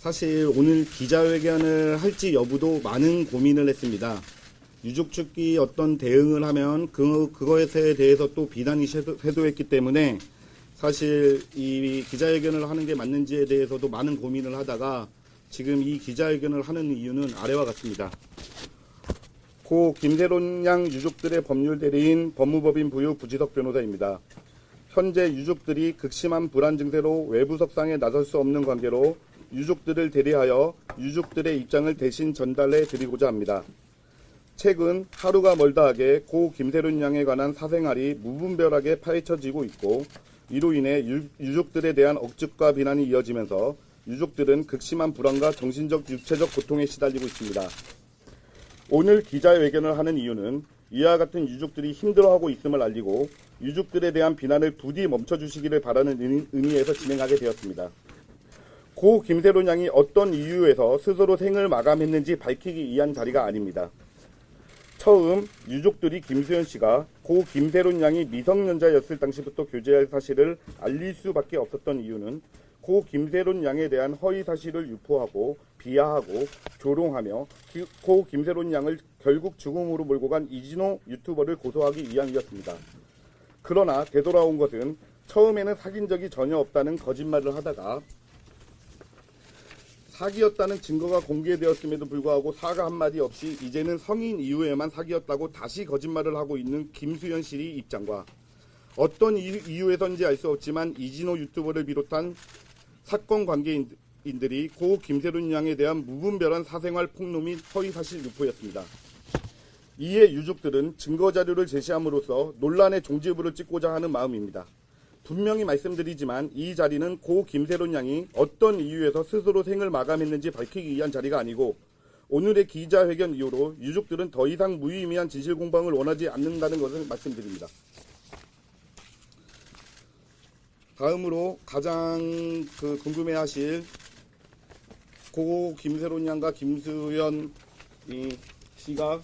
사실 오늘 기자회견을 할지 여부도 많은 고민을 했습니다. 유족 측이 어떤 대응을 하면 그거에 대해서 또 비난이 쇄도했기 때문에 사실 이 기자회견을 하는 게 맞는지에 대해서도 많은 고민을 하다가 지금 이 기자회견을 하는 이유는 아래와 같습니다. 고 김세론 양 유족들의 법률 대리인 법무법인 부유 부지석 변호사입니다. 현재 유족들이 극심한 불안 증세로 외부 석상에 나설 수 없는 관계로 유족들을 대리하여 유족들의 입장을 대신 전달해 드리고자 합니다. 최근 하루가 멀다하게 고 김세론 양에 관한 사생활이 무분별하게 파헤쳐지고 있고 이로 인해 유족들에 대한 억측과 비난이 이어지면서 유족들은 극심한 불안과 정신적, 육체적 고통에 시달리고 있습니다. 오늘 기자회견을 하는 이유는 이와 같은 유족들이 힘들어하고 있음을 알리고 유족들에 대한 비난을 부디 멈춰주시기를 바라는 의미에서 진행하게 되었습니다. 고 김세론 양이 어떤 이유에서 스스로 생을 마감했는지 밝히기 위한 자리가 아닙니다. 처음 유족들이 김수현 씨가 고 김세론 양이 미성년자였을 당시부터 교제할 사실을 알릴 수밖에 없었던 이유는 고 김세론 양에 대한 허위 사실을 유포하고 비하하고 조롱하며 고 김세론 양을 결국 죽음으로 몰고 간 이진호 유튜버를 고소하기 위함이었습니다. 그러나 되돌아온 것은 처음에는 사귄 적이 전혀 없다는 거짓말을 하다가 사귀었다는 증거가 공개되었음에도 불구하고 사과 한마디 없이 이제는 성인 이후에만 사귀었다고 다시 거짓말을 하고 있는 김수현 씨의 입장과 어떤 이유에선지 알 수 없지만 이진호 유튜버를 비롯한 사건 관계인들이 고 김세론 양에 대한 무분별한 사생활 폭로 및 허위사실 유포였습니다. 이에 유족들은 증거자료를 제시함으로써 논란의 종지부를 찍고자 하는 마음입니다. 분명히 말씀드리지만 이 자리는 고 김세론 양이 어떤 이유에서 스스로 생을 마감했는지 밝히기 위한 자리가 아니고 오늘의 기자회견 이후로 유족들은 더 이상 무의미한 진실 공방을 원하지 않는다는 것을 말씀드립니다. 다음으로 가장 궁금해하실 고 김세론 양과 김수현 씨가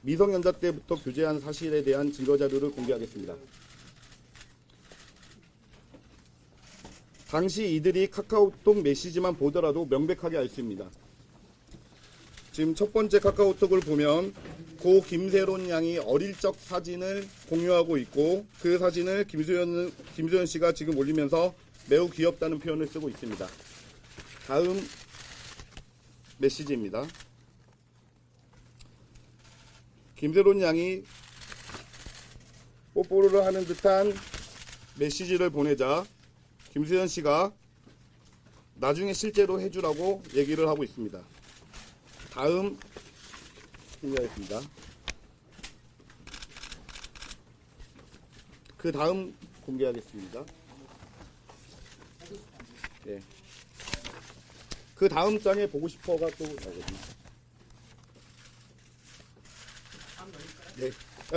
미성년자 때부터 교제한 사실에 대한 증거자료를 공개하겠습니다. 당시 이들이 카카오톡 메시지만 보더라도 명백하게 알 수 있습니다. 지금 첫 번째 카카오톡을 보면 고 김세론 양이 어릴 적 사진을 공유하고 있고 그 사진을 김수현 씨가 지금 올리면서 매우 귀엽다는 표현을 쓰고 있습니다. 다음 메시지입니다. 김세론 양이 뽀뽀를 하는 듯한 메시지를 보내자 김수현 씨가 나중에 실제로 해주라고 얘기를 하고 있습니다. 다음 공개하겠습니다. 그 다음 공개하겠습니다. 네. 그 다음 장에 보고 싶어가 또 나오거든요. 네.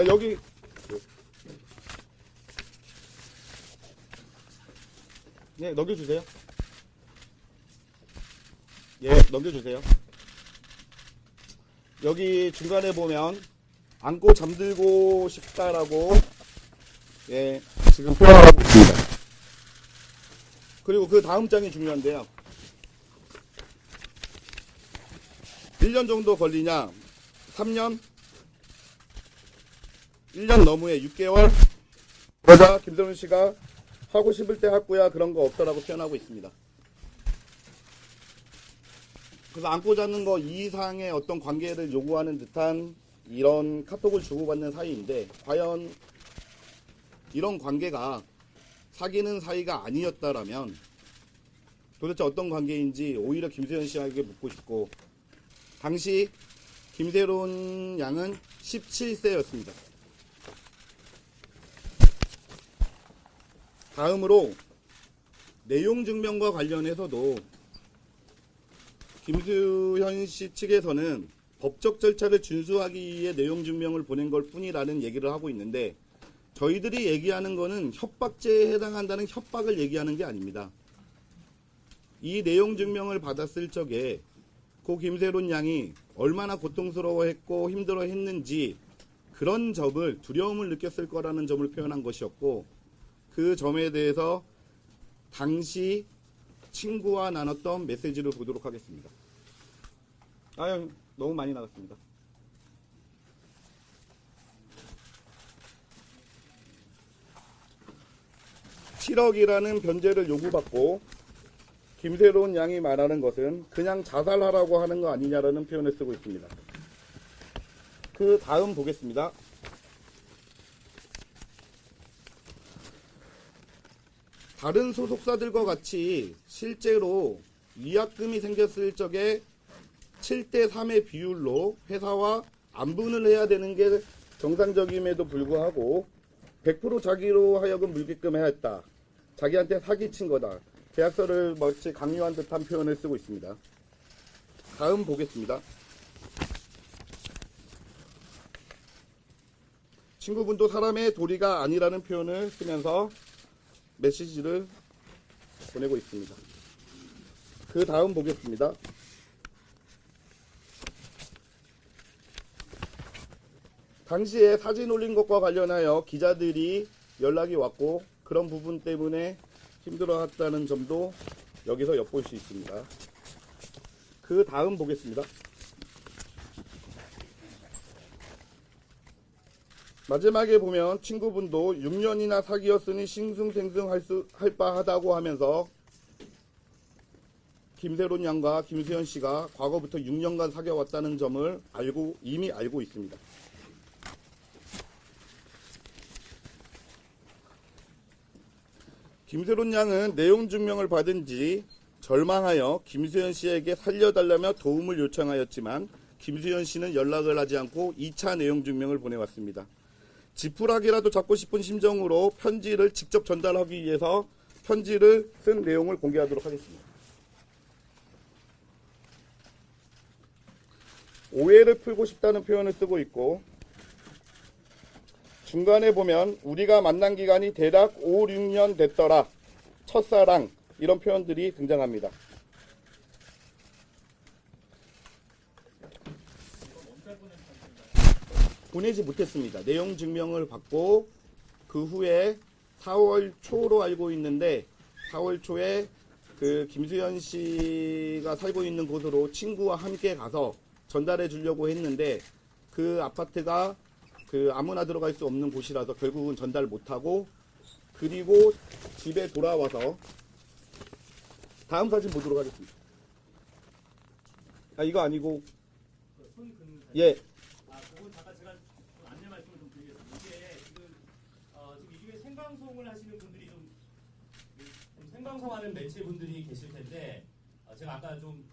여기 네, 넘겨주세요. 예, 넘겨주세요. 여기 중간에 보면 안고 잠들고 싶다라고 예, 지금 표현하고 있습니다. 그리고 그 다음 장이 중요한데요. 1년 정도 걸리냐? 3년? 1년 너무해 6개월? 그러자 김세론 씨가 하고 싶을 때 할거야 그런 거 없더라고 표현하고 있습니다. 그래서 안고 자는 거 이상의 어떤 관계를 요구하는 듯한 이런 카톡을 주고받는 사이인데 과연 이런 관계가 사귀는 사이가 아니었다라면 도대체 어떤 관계인지 오히려 김수현 씨에게 묻고 싶고 당시 김세론 양은 17세였습니다. 다음으로 내용 증명과 관련해서도 김수현 씨 측에서는 법적 절차를 준수하기 위해 내용 증명을 보낸 것 뿐이라는 얘기를 하고 있는데 저희들이 얘기하는 거는 협박죄에 해당한다는 협박을 얘기하는 게 아닙니다. 이 내용 증명을 받았을 적에 고 김세론 양이 얼마나 고통스러워했고 힘들어했는지 그런 점을 두려움을 느꼈을 거라는 점을 표현한 것이었고 그 점에 대해서 당시 친구와 나눴던 메시지를 보도록 하겠습니다. 아유, 너무 많이 나갔습니다. (7억이라는) 변제를 요구받고 김새로운 양이 말하는 것은 그냥 자살하라고 하는 거 아니냐라는 표현을 쓰고 있습니다. 그 다음 보겠습니다. 다른 소속사들과 같이 실제로 위약금이 생겼을 적에 7대3의 비율로 회사와 안분을 해야 되는 게 정상적임에도 불구하고 100% 자기로 하여금 물게끔 해야 했다. 자기한테 사기친 거다. 계약서를 마치 강요한 듯한 표현을 쓰고 있습니다. 다음 보겠습니다. 친구분도 사람의 도리가 아니라는 표현을 쓰면서 메시지를 보내고 있습니다. 그 다음 보겠습니다. 당시에 사진 올린 것과 관련하여 기자들이 연락이 왔고 그런 부분 때문에 힘들어했다는 점도 여기서 엿볼 수 있습니다. 그 다음 보겠습니다. 마지막에 보면 친구분도 6년이나 사귀었으니 싱숭생숭 할 바하다고 하면서 김새로운 양과 김수현 씨가 과거부터 6년간 사귀어왔다는 점을 이미 알고 있습니다. 김새로운 양은 내용 증명을 받은 지 절망하여 김수현 씨에게 살려달라며 도움을 요청하였지만 김수현 씨는 연락을 하지 않고 2차 내용 증명을 보내왔습니다. 지푸라기라도 잡고 싶은 심정으로 편지를 직접 전달하기 위해서 편지를 쓴 내용을 공개하도록 하겠습니다. 오해를 풀고 싶다는 표현을 쓰고 있고 중간에 보면 우리가 만난 기간이 대략 5, 6년 됐더라. 첫사랑 이런 표현들이 등장합니다. 보내지 못했습니다. 내용 증명을 받고 그 후에 4월 초로 알고 있는데 4월 초에 그 김수현 씨가 살고 있는 곳으로 친구와 함께 가서 전달해 주려고 했는데 그 아파트가 그 아무나 들어갈 수 없는 곳이라서 결국은 전달 못하고 그리고 집에 돌아와서 다음 사진 보도록 하겠습니다. 아 이거 아니고 예. 그건 잠깐 제가 안내 말씀을 좀 드리겠습니다. 이게 지금 이 중에 생방송을 하시는 분들이 좀 생방송하는 매체 분들이 계실 텐데 제가 아까 좀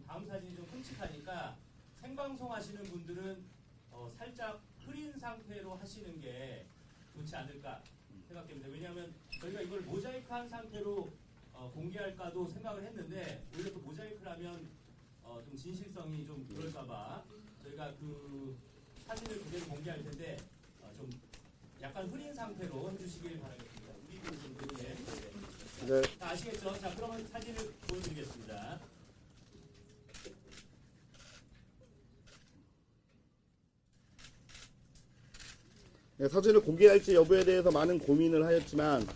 다음 사진이 좀 끔찍하니까 생방송 하시는 분들은 살짝 흐린 상태로 하시는 게 좋지 않을까 생각됩니다. 왜냐하면 저희가 이걸 모자이크한 상태로 공개할까도 생각을 했는데 오히려 또 모자이크를 하면 좀 진실성이 좀 그럴까봐 저희가 그 사진을 그대로 공개할 텐데 좀 약간 흐린 상태로 해주시길 바라겠습니다. 우리 분들 네. 아시겠죠? 자, 그러면 사진을 보여드리겠습니다. 네, 사진을 공개할지 여부에 대해서 많은 고민을 하였지만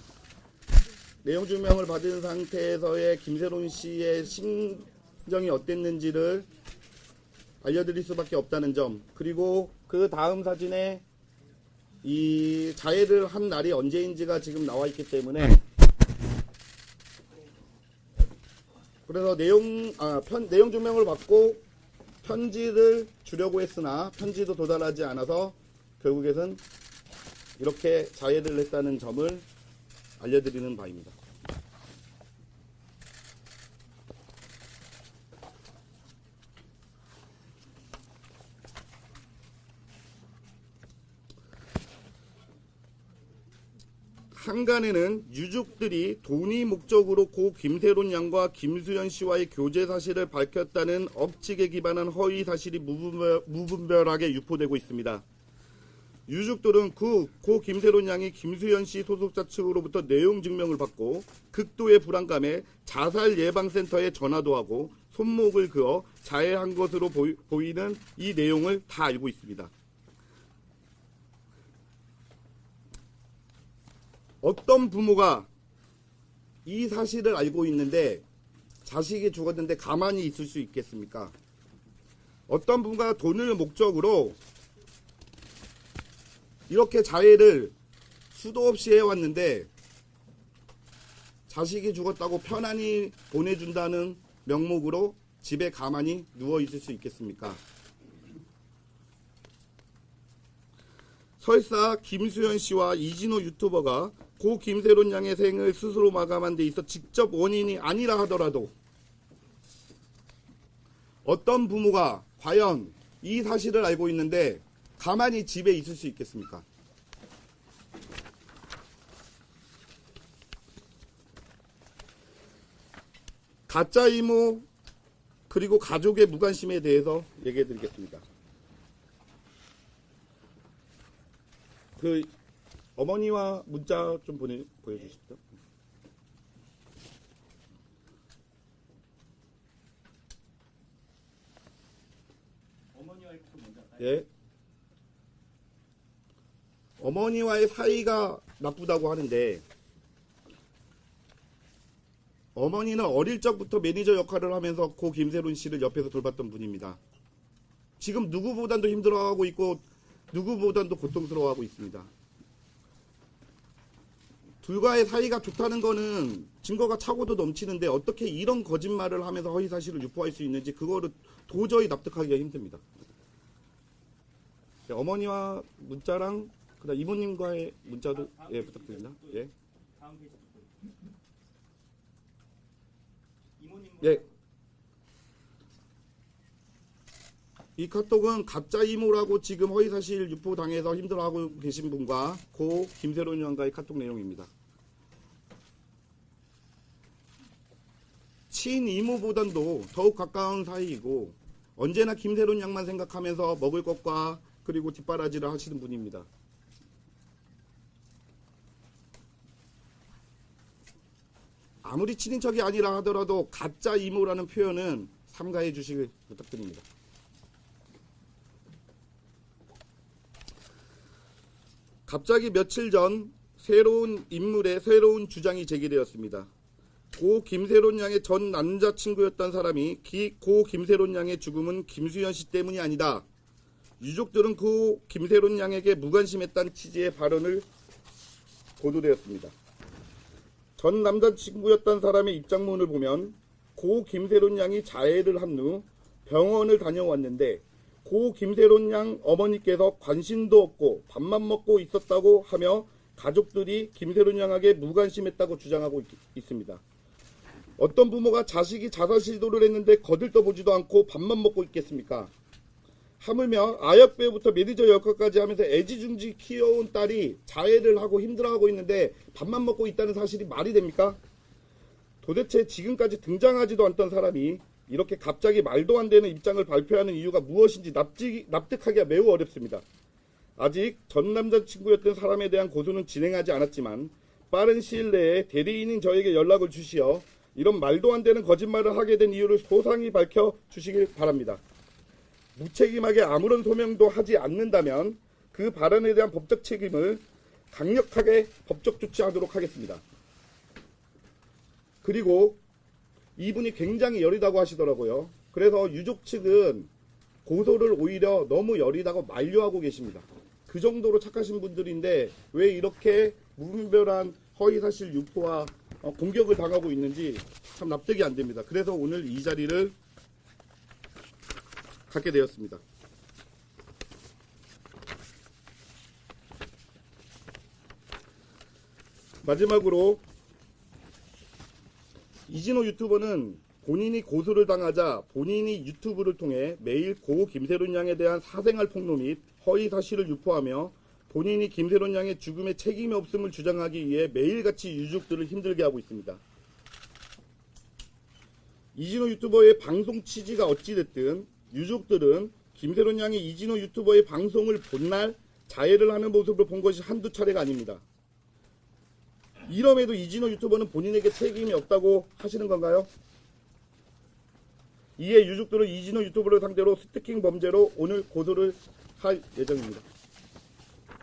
내용 증명을 받은 상태에서의 김새로운 씨의 심정이 어땠는지를 알려드릴 수밖에 없다는 점, 그리고 그 다음 사진에 이 자해를 한 날이 언제인지가 지금 나와 있기 때문에 그래서 내용 증명을 받고 편지를 주려고 했으나 편지도 도달하지 않아서 결국에는 이렇게 자해를 했다는 점을 알려드리는 바입니다. 한간에는 유족들이 돈이 목적으로 고 김새로운 양과 김수현 씨와의 교제 사실을 밝혔다는 억측에 기반한 허위 사실이 무분별하게 유포되고 있습니다. 유족들은 고 김새로운 양이 김수현 씨 소속사 측으로부터 내용 증명을 받고 극도의 불안감에 자살 예방센터에 전화도 하고 손목을 그어 자해한 것으로 보이는 이 내용을 다 알고 있습니다. 어떤 부모가 이 사실을 알고 있는데 자식이 죽었는데 가만히 있을 수 있겠습니까? 어떤 분과 돈을 목적으로 이렇게 자해를 수도 없이 해왔는데 자식이 죽었다고 편안히 보내준다는 명목으로 집에 가만히 누워있을 수 있겠습니까? 설사 김수현 씨와 이진호 유튜버가 고 김세론 양의 생을 스스로 마감한 데 있어 직접 원인이 아니라 하더라도 어떤 부모가 과연 이 사실을 알고 있는데 가만히 집에 있을 수 있겠습니까? 가짜 이모 그리고 가족의 무관심에 대해서 얘기해 드리겠습니다. 그 어머니와 문자 좀 보여주시죠. 어머니와의 그 먼저 할까요? 예. 어머니와의 사이가 나쁘다고 하는데 어머니는 어릴 적부터 매니저 역할을 하면서 고 김세론 씨를 옆에서 돌봤던 분입니다. 지금 누구보단도 힘들어하고 있고 누구보단도 고통스러워하고 있습니다. 둘과의 사이가 좋다는 거는 증거가 차고도 넘치는데 어떻게 이런 거짓말을 하면서 허위사실을 유포할 수 있는지 그거를 도저히 납득하기가 힘듭니다. 네, 어머니와 문자랑 그다음 이모님과의 문자도 예 부탁드립니다. 예. 다음 페이지 이모님 예. 이 카톡은 가짜 이모라고 지금 허위사실 유포당해서 힘들어하고 계신 분과 고 김세론 양과의 카톡 내용입니다. 친이모보단도 더욱 가까운 사이이고 언제나 김세론 양만 생각하면서 먹을 것과 그리고 뒷바라지를 하시는 분입니다. 아무리 친인척이 아니라 하더라도 가짜 이모라는 표현은 삼가해 주시길 부탁드립니다. 갑자기 며칠 전 새로운 인물의 새로운 주장이 제기되었습니다. 고 김세론 양의 전 남자친구였던 사람이 고 김세론 양의 죽음은 김수현 씨 때문이 아니다. 유족들은 고 김세론 양에게 무관심했다는 취지의 발언을 보도되었습니다. 전 남자친구였던 사람의 입장문을 보면 고 김세론 양이 자해를 한 후 병원을 다녀왔는데 고 김세론 양 어머니께서 관심도 없고 밥만 먹고 있었다고 하며 가족들이 김세론 양에게 무관심했다고 주장하고 있습니다. 어떤 부모가 자식이 자살 시도를 했는데 거들떠보지도 않고 밥만 먹고 있겠습니까? 하물며 아역배우부터 매니저 역할까지 하면서 애지중지 키워온 딸이 자해를 하고 힘들어하고 있는데 밥만 먹고 있다는 사실이 말이 됩니까? 도대체 지금까지 등장하지도 않던 사람이 이렇게 갑자기 말도 안 되는 입장을 발표하는 이유가 무엇인지 납득하기가 매우 어렵습니다. 아직 전 남자친구였던 사람에 대한 고소는 진행하지 않았지만 빠른 시일 내에 대리인인 저에게 연락을 주시어 이런 말도 안 되는 거짓말을 하게 된 이유를 소상히 밝혀 주시길 바랍니다. 무책임하게 아무런 소명도 하지 않는다면 그 발언에 대한 법적 책임을 강력하게 법적 조치하도록 하겠습니다. 그리고 이분이 굉장히 여리다고 하시더라고요. 그래서 유족 측은 고소를 오히려 너무 여리다고 만류하고 계십니다. 그 정도로 착하신 분들인데 왜 이렇게 무분별한 허위사실 유포와 공격을 당하고 있는지 참 납득이 안 됩니다. 그래서 오늘 이 자리를 갖게 되었습니다. 마지막으로 이진호 유튜버는 본인이 고소를 당하자 본인이 유튜브를 통해 매일 고 김세론 양에 대한 사생활 폭로 및 허위 사실을 유포하며 본인이 김세론 양의 죽음에 책임이 없음을 주장하기 위해 매일같이 유족들을 힘들게 하고 있습니다. 이진호 유튜버의 방송 취지가 어찌됐든 유족들은 김세론 양이 이진호 유튜버의 방송을 본 날 자해를 하는 모습을 본 것이 한두 차례가 아닙니다. 이럼에도 이진호 유튜버는 본인에게 책임이 없다고 하시는 건가요? 이에 유족들은 이진호 유튜버를 상대로 스토킹 범죄로 오늘 고소를 할 예정입니다.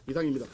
이상입니다.